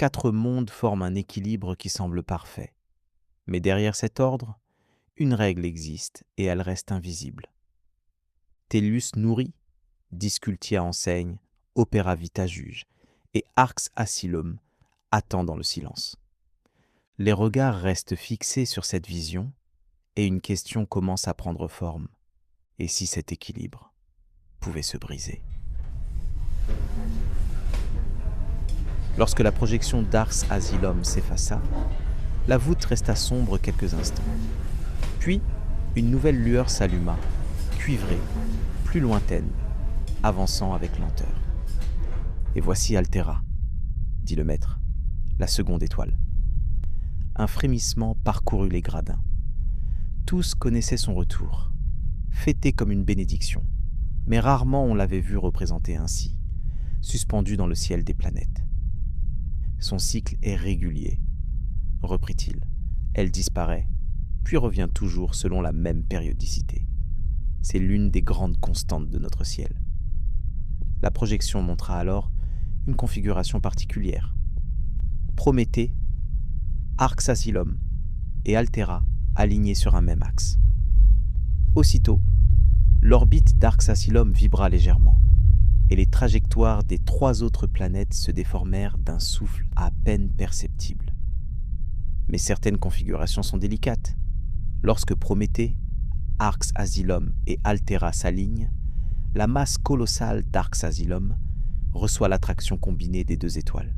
4 mondes forment un équilibre qui semble parfait. Mais derrière cet ordre, une règle existe et elle reste invisible. Tellus nourrit, Discultia enseigne, Opera Vita juge, et Arx Asylum attend dans le silence. Les regards restent fixés sur cette vision, et une question commence à prendre forme. Et si cet équilibre pouvait se briser? Lorsque la projection d'Arx Asylum s'effaça, la voûte resta sombre quelques instants. Puis, une nouvelle lueur s'alluma, cuivrée, plus lointaine, avançant avec lenteur. « Et voici Altera », dit le maître, la seconde étoile. Un frémissement parcourut les gradins. Tous connaissaient son retour, fêté comme une bénédiction, mais rarement on l'avait vu représenté ainsi, suspendu dans le ciel des planètes. Son cycle est régulier, reprit-il. Elle disparaît, puis revient toujours selon la même périodicité. C'est l'une des grandes constantes de notre ciel. La projection montra alors une configuration particulière. Prométhée, Arx Asylum et Altera alignés sur un même axe. Aussitôt, l'orbite d'Arx Asylum vibra légèrement, et les trajectoires des 3 autres planètes se déformèrent d'un souffle à peine perceptible. Mais certaines configurations sont délicates. Lorsque Prométhée, Arx Asylum et Altera s'alignent, la masse colossale d'Arx Asylum reçoit l'attraction combinée des 2 étoiles.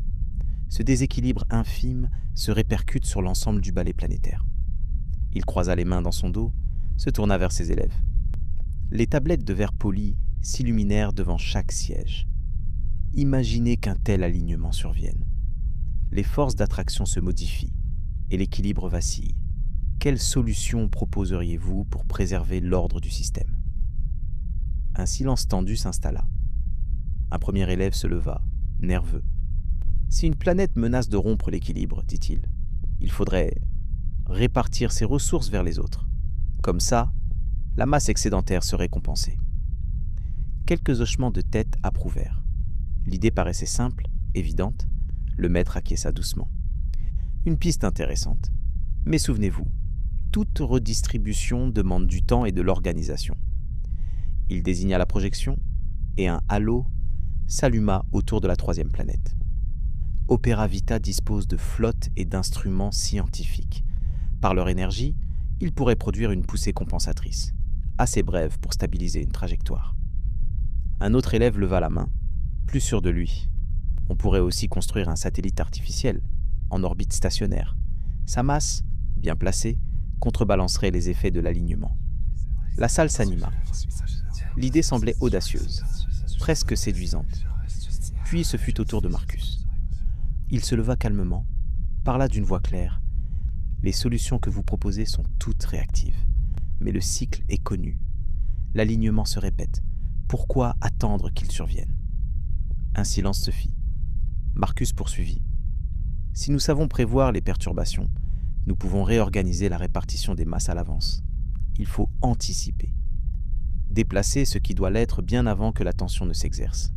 Ce déséquilibre infime se répercute sur l'ensemble du balai planétaire. Il croisa les mains dans son dos, se tourna vers ses élèves. Les tablettes de verre poli s'illuminèrent devant chaque siège. Imaginez qu'un tel alignement survienne. Les forces d'attraction se modifient et l'équilibre vacille. Quelle solution proposeriez-vous pour préserver l'ordre du système? Un silence tendu s'installa. Un premier élève se leva, nerveux. « Si une planète menace de rompre l'équilibre, dit-il, il faudrait répartir ses ressources vers les autres. Comme ça, la masse excédentaire serait compensée. » Quelques hochements de tête approuvèrent. L'idée paraissait simple, évidente. Le maître acquiesça doucement. Une piste intéressante. Mais souvenez-vous, toute redistribution demande du temps et de l'organisation. Il désigna la projection et un halo s'alluma autour de la 3e planète. Opera Vita dispose de flottes et d'instruments scientifiques. Par leur énergie, ils pourraient produire une poussée compensatrice, assez brève pour stabiliser une trajectoire. Un autre élève leva la main, plus sûr de lui. On pourrait aussi construire un satellite artificiel, en orbite stationnaire. Sa masse, bien placée, contrebalancerait les effets de l'alignement. La salle s'anima. L'idée semblait audacieuse, presque séduisante. Puis ce fut au tour de Marcus. Il se leva calmement, parla d'une voix claire. Les solutions que vous proposez sont toutes réactives, mais le cycle est connu. L'alignement se répète. Pourquoi attendre qu'il survienne? Un silence se fit. Marcus poursuivit. Si nous savons prévoir les perturbations, nous pouvons réorganiser la répartition des masses à l'avance. Il faut anticiper. Déplacer ce qui doit l'être bien avant que la tension ne s'exerce.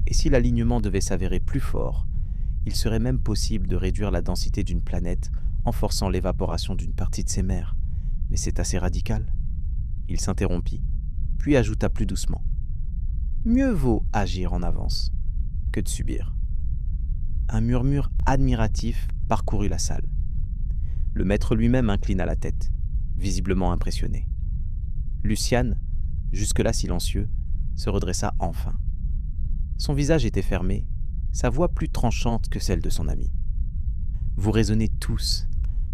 Et si l'alignement devait s'avérer plus fort, il serait même possible de réduire la densité d'une planète en forçant l'évaporation d'une partie de ses mers. Mais c'est assez radical. Il s'interrompit, puis ajouta plus doucement. Mieux vaut agir en avance que de subir. Un murmure admiratif parcourut la salle. Le maître lui-même inclina la tête, visiblement impressionné. Lucian, jusque-là silencieux, se redressa enfin. Son visage était fermé, sa voix plus tranchante que celle de son ami. Vous raisonnez tous,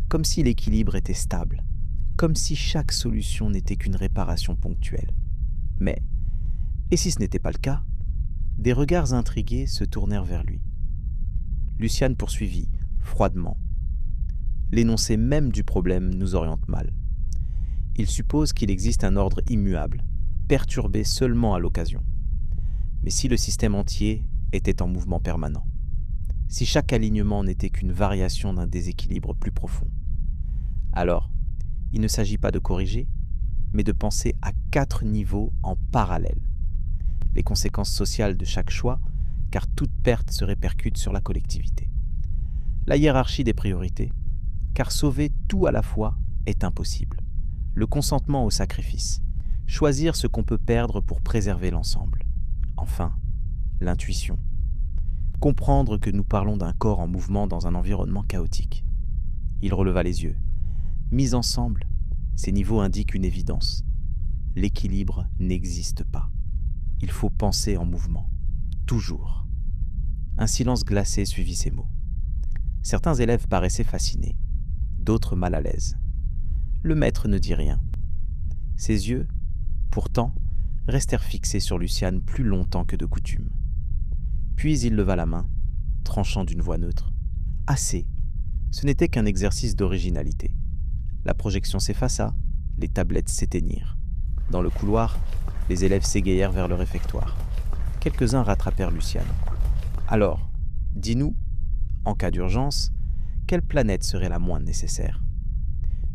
comme si l'équilibre était stable, comme si chaque solution n'était qu'une réparation ponctuelle. Mais, et si ce n'était pas le cas? Des regards intrigués se tournèrent vers lui. Lucian poursuivit, froidement. L'énoncé même du problème nous oriente mal. Il suppose qu'il existe un ordre immuable, perturbé seulement à l'occasion. Mais si le système entier était en mouvement permanent, si chaque alignement n'était qu'une variation d'un déséquilibre plus profond, alors il ne s'agit pas de corriger, mais de penser à 4 niveaux en parallèle. Les conséquences sociales de chaque choix, car toute perte se répercute sur la collectivité. La hiérarchie des priorités, car sauver tout à la fois est impossible. Le consentement au sacrifice, choisir ce qu'on peut perdre pour préserver l'ensemble. Enfin, l'intuition. Comprendre que nous parlons d'un corps en mouvement dans un environnement chaotique. Il releva les yeux. Mis ensemble, ces niveaux indiquent une évidence. L'équilibre n'existe pas. Il faut penser en mouvement. Toujours. Un silence glacé suivit ces mots. Certains élèves paraissaient fascinés, d'autres mal à l'aise. Le maître ne dit rien. Ses yeux, pourtant, restèrent fixés sur Luciane plus longtemps que de coutume. Puis il leva la main, tranchant d'une voix neutre. « Assez !» Ce n'était qu'un exercice d'originalité. La projection s'effaça, les tablettes s'éteignirent. Dans le couloir, les élèves s'égayèrent vers le réfectoire. Quelques-uns rattrapèrent Luciane. « Alors, dis-nous, en cas d'urgence, quelle planète serait la moins nécessaire ?»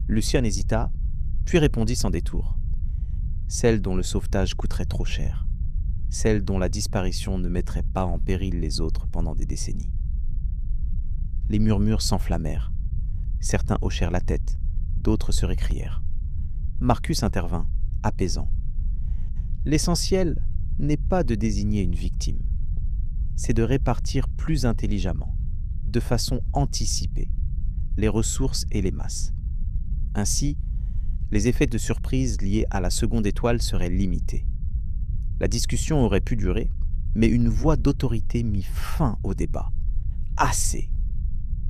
Luciane hésita, puis répondit sans détour. Celle dont le sauvetage coûterait trop cher. Celle dont la disparition ne mettrait pas en péril les autres pendant des décennies. Les murmures s'enflammèrent. Certains hochèrent la tête, d'autres se récrièrent. Marcus intervint, apaisant. L'essentiel n'est pas de désigner une victime. C'est de répartir plus intelligemment, de façon anticipée, les ressources et les masses. Ainsi, les effets de surprise liés à la seconde étoile seraient limités. La discussion aurait pu durer, mais une voix d'autorité mit fin au débat. « Assez !»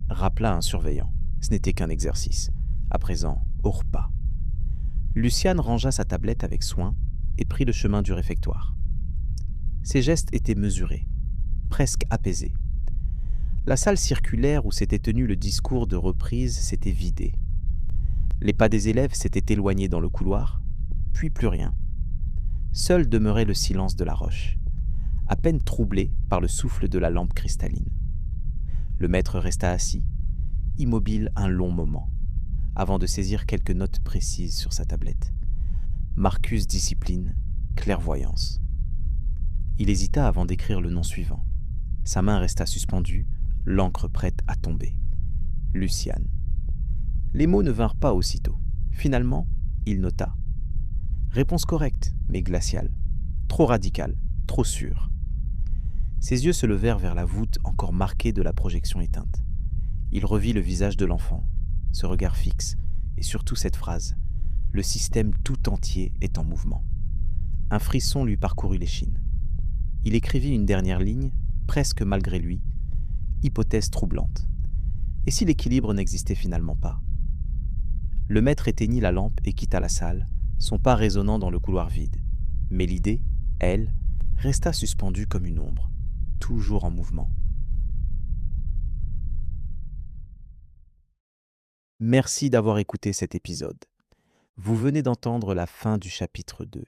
rappela un surveillant. Ce n'était qu'un exercice. À présent, au repas. Luciane rangea sa tablette avec soin et prit le chemin du réfectoire. Ses gestes étaient mesurés, presque apaisés. La salle circulaire où s'était tenu le discours de reprise s'était vidée. Les pas des élèves s'étaient éloignés dans le couloir, puis plus rien. Seul demeurait le silence de la roche, à peine troublé par le souffle de la lampe cristalline. Le maître resta assis, immobile un long moment, avant de saisir quelques notes précises sur sa tablette. Marcus discipline, clairvoyance. Il hésita avant d'écrire le nom suivant. Sa main resta suspendue, l'encre prête à tomber. Luciane. Les mots ne vinrent pas aussitôt. Finalement, il nota. Réponse correcte, mais glaciale. Trop radicale, trop sûre. Ses yeux se levèrent vers la voûte encore marquée de la projection éteinte. Il revit le visage de l'enfant, ce regard fixe, et surtout cette phrase. Le système tout entier est en mouvement. Un frisson lui parcourut l'échine. Il écrivit une dernière ligne, presque malgré lui, hypothèse troublante. Et si l'équilibre n'existait finalement pas ? Le maître éteignit la lampe et quitta la salle, son pas résonnant dans le couloir vide. Mais l'idée, elle, resta suspendue comme une ombre, toujours en mouvement. Merci d'avoir écouté cet épisode. Vous venez d'entendre la fin du chapitre 2.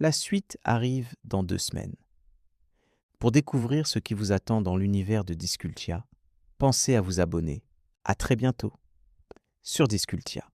La suite arrive dans 2 semaines. Pour découvrir ce qui vous attend dans l'univers de Discultia, pensez à vous abonner. À très bientôt sur Discultia.